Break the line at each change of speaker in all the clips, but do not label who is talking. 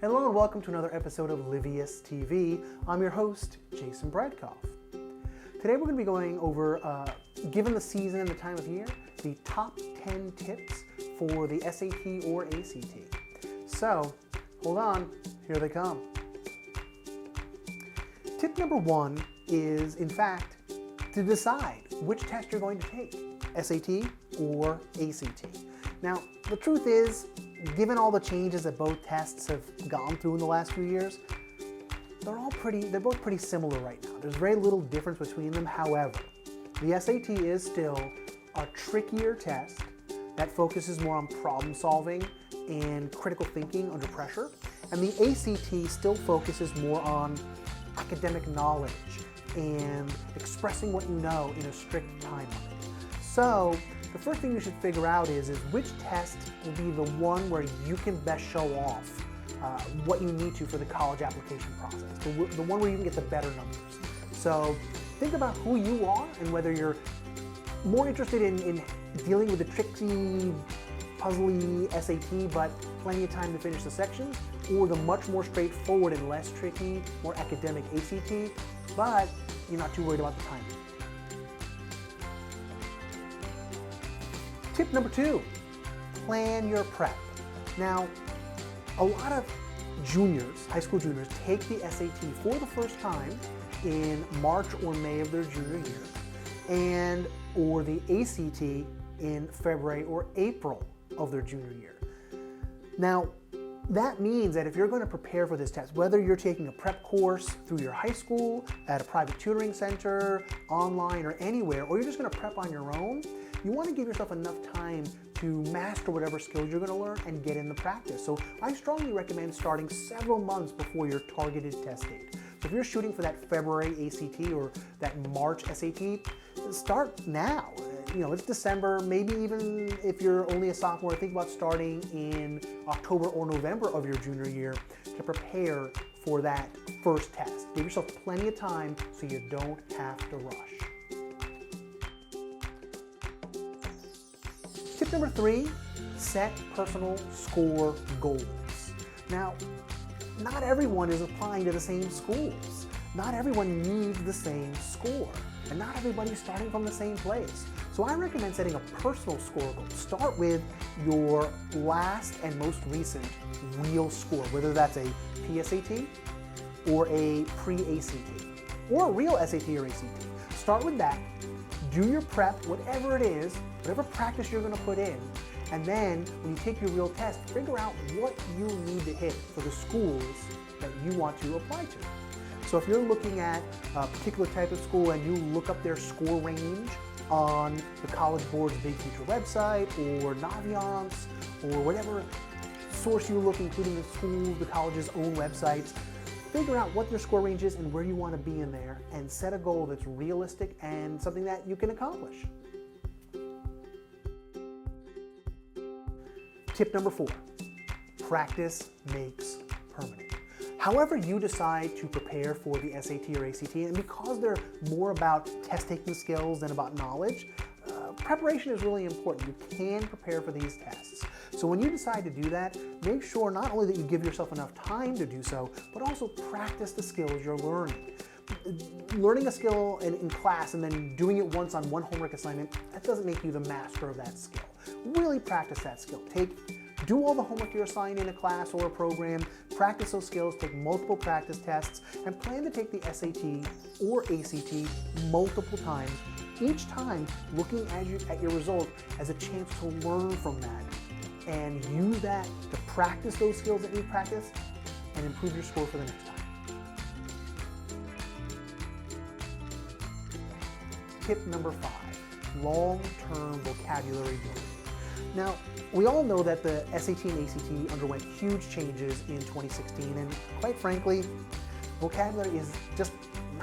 Hello and welcome to another episode of LiviusTV. I'm your host, Jason Bradkoff. Today we're going to be going over, given the season and the time of year, the top 10 tips for the SAT or ACT. So, hold on, here they come. Tip number one is, in fact, to decide which test you're going to take, SAT or ACT. Now, the truth is, given all the changes that both tests have gone through in the last few years, they're both pretty similar right now. There's very little difference between them. However, the SAT is still a trickier test that focuses more on problem solving and critical thinking under pressure. And the ACT still focuses more on academic knowledge and expressing what you know in a strict time limit. So the first thing you should figure out is which test will be the one where you can best show off what you need to for the college application process, the one where you can get the better numbers. So think about who you are and whether you're more interested in dealing with the tricky, puzzly SAT, but plenty of time to finish the section, or the much more straightforward and less tricky, more academic ACT, but you're not too worried about the timing. Tip number two, plan your prep. Now, a lot of juniors, high school juniors, take the SAT for the first time in March or May of their junior year, or the ACT in February or April of their junior year. Now, that means that if you're going to prepare for this test, whether you're taking a prep course through your high school, at a private tutoring center, online, or anywhere, or you're just going to prep on your own, you want to give yourself enough time to master whatever skills you're going to learn and get in the practice. So I strongly recommend starting several months before your targeted test date. So if you're shooting for that February ACT or that March SAT, start now. You know, it's December, maybe even if you're only a sophomore, think about starting in October or November of your junior year to prepare for that first test. Give yourself plenty of time so you don't have to rush. Tip number three, set personal score goals. Now, not everyone is applying to the same schools. Not everyone needs the same score, and not everybody's starting from the same place. So I recommend setting a personal score goal. Start with your last and most recent real score, whether that's a PSAT or a pre-ACT, or a real SAT or ACT. Start with that. Do your prep, whatever it is, whatever practice you're going to put in, and then when you take your real test, figure out what you need to hit for the schools that you want to apply to. So if you're looking at a particular type of school and you look up their score range on the College Board's Big Future website or Naviance or whatever source you look, including the school, the college's own websites, figure out what their score range is and where you want to be in there, and set a goal that's realistic and something that you can accomplish. Tip number four, practice makes permanent. However you decide to prepare for the SAT or ACT, and because they're more about test-taking skills than about knowledge, preparation is really important. You can prepare for these tests. So when you decide to do that, make sure not only that you give yourself enough time to do so, but also practice the skills you're learning. Learning a skill in class and then doing it once on one homework assignment, that doesn't make you the master of that skill. Really practice that skill. Do all the homework you're assigned in a class or a program, practice those skills, take multiple practice tests, and plan to take the SAT or ACT multiple times, each time looking at your result as a chance to learn from that and use that to practice those skills that you practice and improve your score for the next time. Tip number five, long-term vocabulary building. Now, we all know that the SAT and ACT underwent huge changes in 2016, and quite frankly, vocabulary is just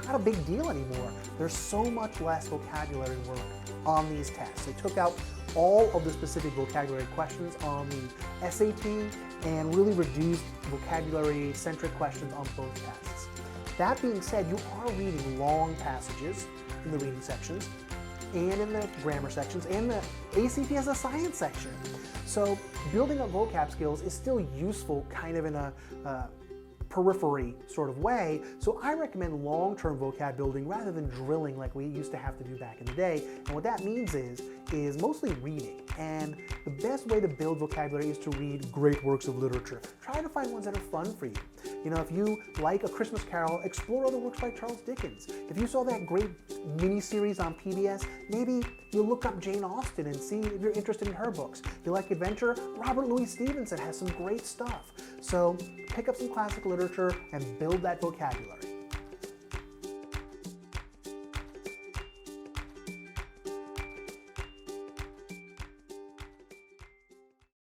not a big deal anymore. There's so much less vocabulary work on these tests. They took out all of the specific vocabulary questions on the SAT and really reduced vocabulary-centric questions on both tests. That being said, you are reading long passages in the reading sections, and in the grammar sections, and the ACT has a science section. So building up vocab skills is still useful kind of in a periphery sort of way, so I recommend long-term vocab building rather than drilling like we used to have to do back in the day. And what that means is mostly reading. And the best way to build vocabulary is to read great works of literature. Try to find ones that are fun for you. You know, if you like A Christmas Carol, explore other works by Charles Dickens. If you saw that great mini-series on PBS, maybe you look up Jane Austen and see if you're interested in her books. If you like adventure, Robert Louis Stevenson has some great stuff. So pick up some classic literature and build that vocabulary.